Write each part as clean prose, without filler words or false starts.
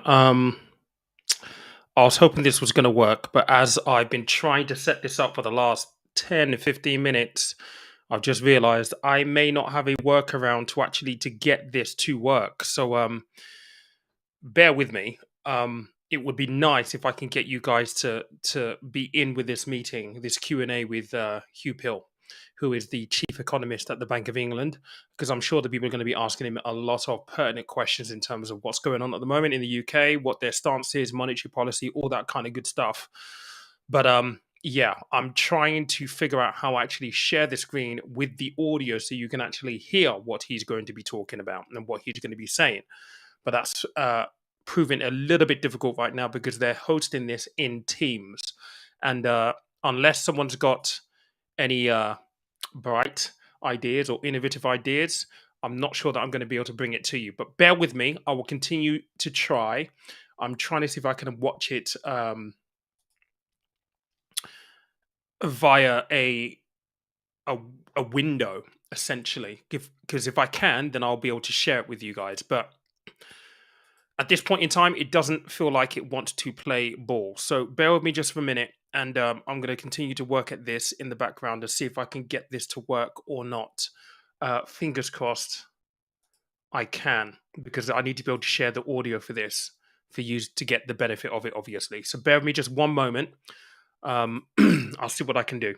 Um, I was hoping this was going to work, but as I've been trying to set this up for the last 10 to 15 minutes, I've just realized I may not have a workaround to get this to work. So bear with me. It would be nice if I can get you guys to be in with this meeting, this Q&A with Hugh Pill, who is the chief economist at the Bank of England, because I'm sure that people are going to be asking him a lot of pertinent questions in terms of what's going on at the moment in the UK, what their stance is, monetary policy, all that kind of good stuff. But yeah, I'm trying to figure out how I actually share the screen with the audio so you can actually hear what he's going to be talking about and what he's going to be saying. But that's proving a little bit difficult right now because they're hosting this in Teams. And unless someone's got any bright ideas or innovative ideas, I'm not sure that I'm going to be able to bring it to you. But bear with me. I will continue to try. I'm trying to see if I can watch it via a, a window, essentially. Because if I can, then I'll be able to share it with you guys. But at this point in time, it doesn't feel like it wants to play ball. So bear with me just for a minute, and I'm going to continue to work at this in the background to see if I can get this to work or not. Fingers crossed, I can, because I need to be able to share the audio for this for you to get the benefit of it, obviously. So bear with me just one moment. I'll see what I can do.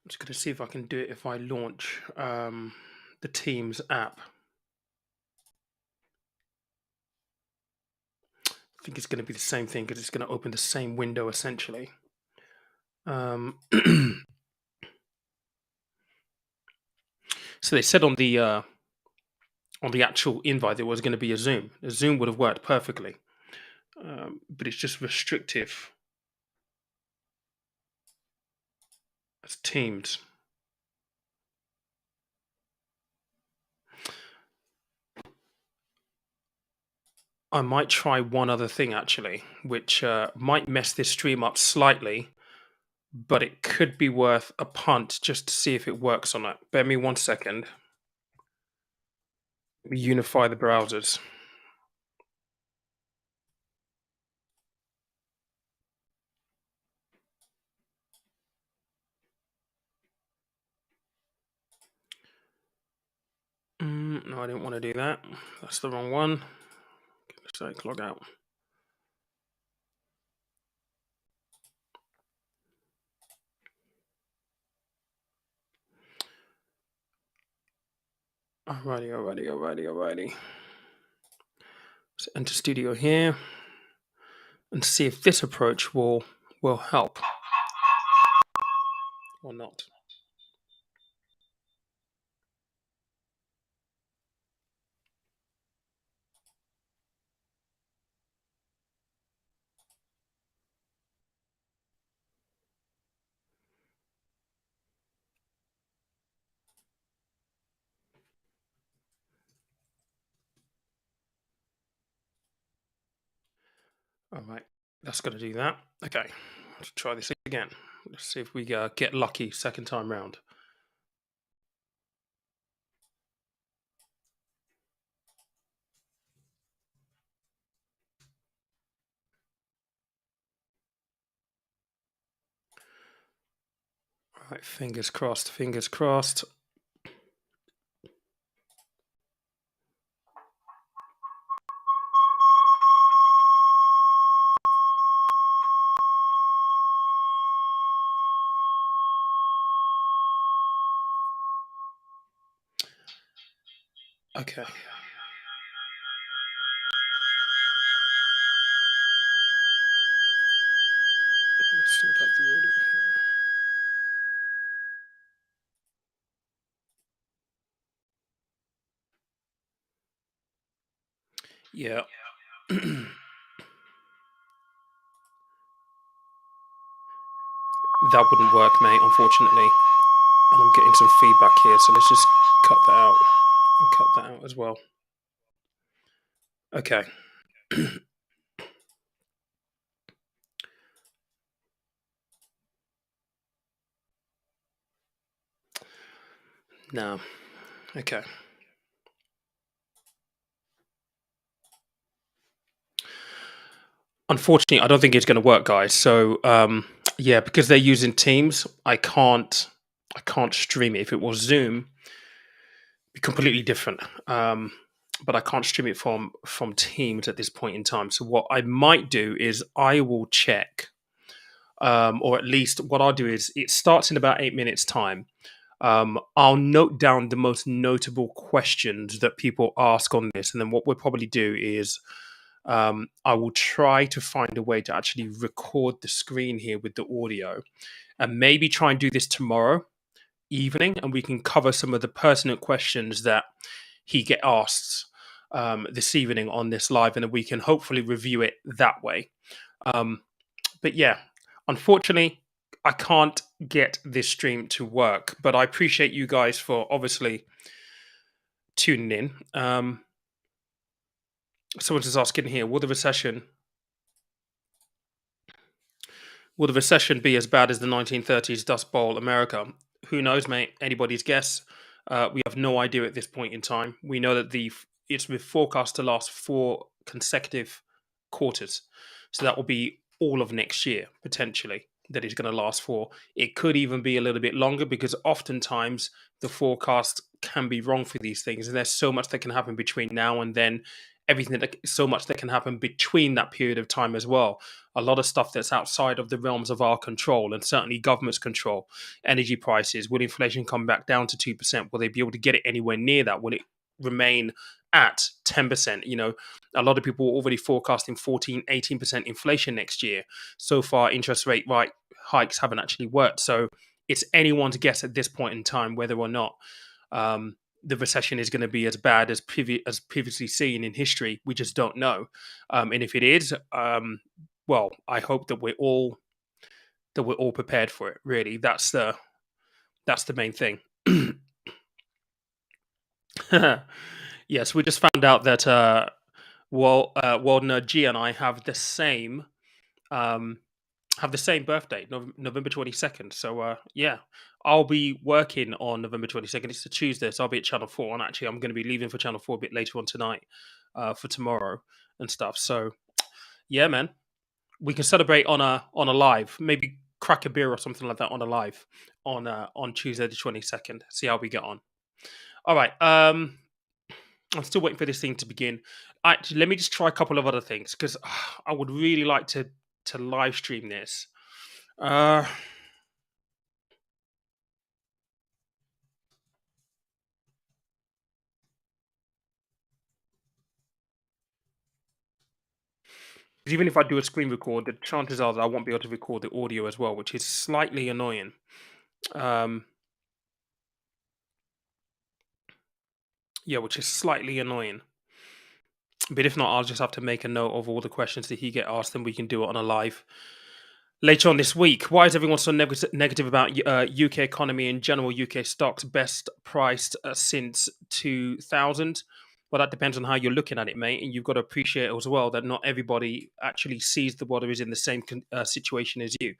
I'm just going to see if I can do it if I launch the Teams app. I think it's going to be the same thing because it's going to open the same window essentially. So they said on the actual invite there was going to be a Zoom. A Zoom would have worked perfectly, but it's just restrictive as Teams. I might try one other thing actually, which might mess this stream up slightly, but it could be worth a punt just to see if it works or not. Bear me 1 second. Unify the browsers. No, I didn't want to do that. That's the wrong one. So log out. Alrighty. So enter studio here and see if this approach will help or not. All right, that's going to do that. Okay, let's try this again. Let's see if we get lucky second time round. All right, fingers crossed, fingers crossed. Okay. Let's sort out the audio here. Yeah. That wouldn't work, mate, unfortunately. And I'm getting some feedback here, so let's just cut that out and cut that out as well. Okay. No. Okay. Unfortunately, I don't think it's going to work, guys. So, yeah, because they're using Teams, I can't stream it. If it was Zoom, it'd be completely different. But I can't stream it from Teams at this point in time. So what I might do is I will check, or at least what I'll do is it starts in about 8 minutes time. I'll note down the most notable questions that people ask on this, and then what we'll probably do is I will try to find a way to actually record the screen here with the audio, and maybe try and do this tomorrow evening, and we can cover some of the pertinent questions that he get asked this evening on this live, and then we can hopefully review it that way. Um, but yeah, unfortunately, I can't get this stream to work. But I appreciate you guys for obviously tuning in. Someone's just asking here: Will the recession be as bad as the 1930s Dust Bowl America? Who knows, mate? Anybody's guess. We have no idea at this point in time. We know that it's been forecast to last 4 consecutive quarters, so that will be all of next year potentially. That is going to last for. It could even be a little bit longer because oftentimes the forecast can be wrong for these things, and there's so much that can happen between now and then. So much that can happen between that period of time as well. A lot of stuff that's outside of the realms of our control and certainly government's control. Energy prices, will inflation come back down to 2%? Will they be able to get it anywhere near that? Will it remain at 10%? A lot of people are already forecasting 14, 18% inflation next year. So far, interest rate hikes haven't actually worked. So it's anyone's guess at this point in time whether or not the recession is going to be as bad as previously seen in history. We just don't know. And if it is, well, I hope that we're all prepared for it. Really, that's the main thing. Yes, we just found out that Waldner G and I um, have the same birthday, November 22nd. So yeah, I'll be working on November 22nd. It's a Tuesday, so I'll be at Channel 4. And actually, I'm going to be leaving for Channel 4 a bit later on tonight for tomorrow and stuff. So yeah, man, we can celebrate on a live, maybe crack a beer or something like that on a live on Tuesday the 22nd. See how we get on. All right. I'm still waiting for this thing to begin. Actually, let me just try a couple of other things because I would really like to live stream this. Uh, 'cause even if I do a screen record, the chances are that I won't be able to record the audio as well, which is slightly annoying. Um, yeah, which is slightly annoying. But if not, I'll just have to make a note of all the questions that he get asked, and we can do it on a live later on this week. Why is everyone so negative about UK economy in general? UK stocks best priced since 2000. Well, that depends on how you're looking at it, mate. And you've got to appreciate as well that not everybody actually sees the water is in the same situation as you,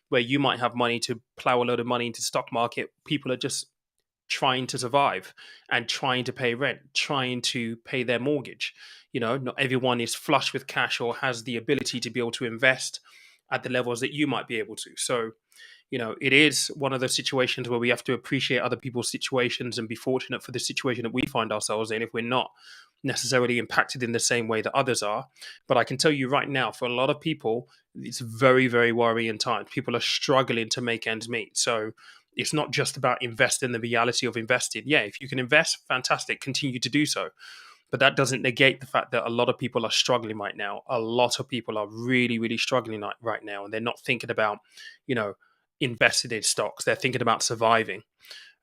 where you might have money to plow a load of money into the stock market. People are just trying to survive and trying to pay rent, trying to pay their mortgage. Not everyone is flush with cash or has the ability to be able to invest at the levels that you might be able to. So, it is one of those situations where we have to appreciate other people's situations and be fortunate for the situation that we find ourselves in if we're not necessarily impacted in the same way that others are. But I can tell you right now, for a lot of people, it's very, very worrying times. People are struggling to make ends meet. So it's not just about investing, the reality of investing. Yeah, if you can invest, fantastic, continue to do so. But that doesn't negate the fact that a lot of people are struggling right now. A lot of people are really, really struggling right now, and they're not thinking about, you know, invested in stocks. They're thinking about surviving,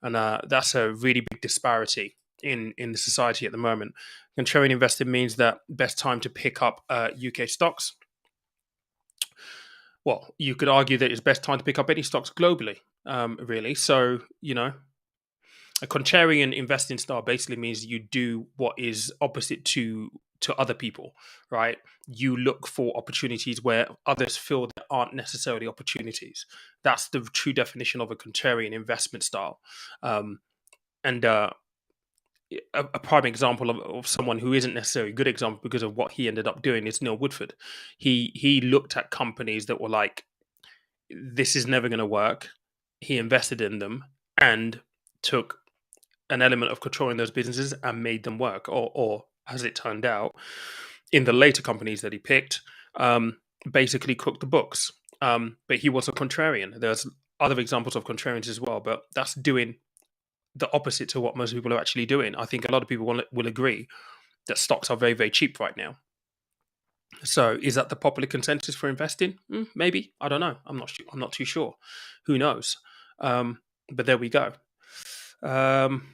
and that's a really big disparity in the society at the moment. Contrarian investing means that best time to pick up UK stocks. Well, you could argue that it's best time to pick up any stocks globally, really. So, a contrarian investing style basically means you do what is opposite to other people, right? You look for opportunities where others feel there aren't necessarily opportunities. That's the true definition of a contrarian investment style. And a prime example of someone who isn't necessarily a good example because of what he ended up doing is Neil Woodford. He looked at companies that were like, this is never going to work. He invested in them and took an element of controlling those businesses and made them work. Or as it turned out, in the later companies that he picked, basically cooked the books. But he was a contrarian. There's other examples of contrarians as well, but that's doing the opposite to what most people are actually doing. I think a lot of people will agree that stocks are very, very cheap right now. So, is that the popular consensus for investing? Maybe, I don't know. I'm not. I'm not too sure. Who knows? But there we go. Um,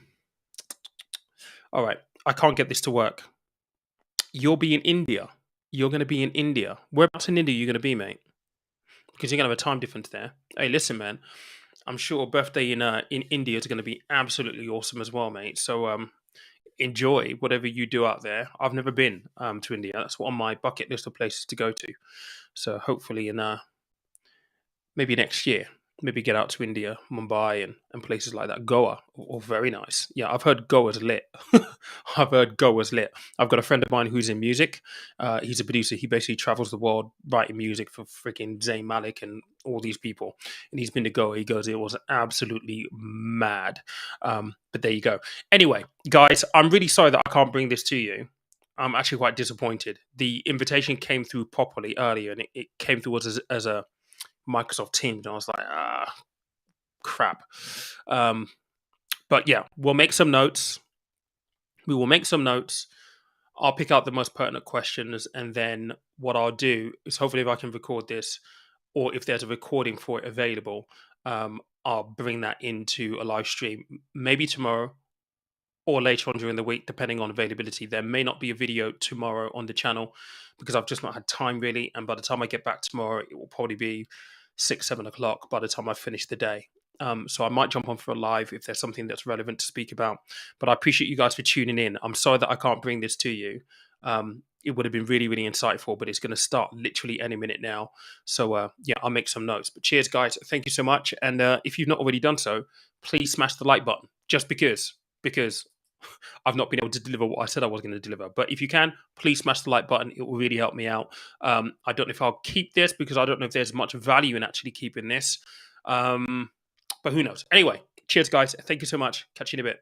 all right. I can't get this to work. You'll be in India. You're going to be in India. Whereabouts in India are you going to be, mate? Because you're going to have a time difference there. Hey, listen, man. I'm sure a birthday in India is going to be absolutely awesome as well, mate. So enjoy whatever you do out there. I've never been to India. That's on my bucket list of places to go to. So hopefully in maybe next year, maybe get out to India, Mumbai, and places like that. Goa, or very nice. Yeah, I've heard Goa's lit. I've heard Goa's lit. I've got a friend of mine who's in music. He's a producer. He basically travels the world writing music for freaking Zayn Malik and all these people. And he's been to Goa. He goes, it was absolutely mad. But there you go. Anyway, guys, I'm really sorry that I can't bring this to you. I'm actually quite disappointed. The invitation came through properly earlier, and it came through us as a Microsoft Teams, and I was like, crap. But yeah, we'll make some notes. We will make some notes. I'll pick out the most pertinent questions, and then what I'll do is hopefully if I can record this, or if there's a recording for it available, I'll bring that into a live stream, maybe tomorrow or later on during the week, depending on availability. There may not be a video tomorrow on the channel because I've just not had time really. And by the time I get back tomorrow, it will probably be 6, 7 o'clock by the time I finish the day. So I might jump on for a live if there's something that's relevant to speak about. But I appreciate you guys for tuning in. I'm sorry that I can't bring this to you. It would have been really, really insightful, but it's going to start literally any minute now. So yeah, I'll make some notes. But cheers, guys. Thank you so much. And if you've not already done so, please smash the like button just because I've not been able to deliver what I said I was going to deliver. But if you can, please smash the like button. It will really help me out. I don't know if I'll keep this because I don't know if there's much value in actually keeping this. But who knows? Anyway, cheers, guys. Thank you so much. Catch you in a bit.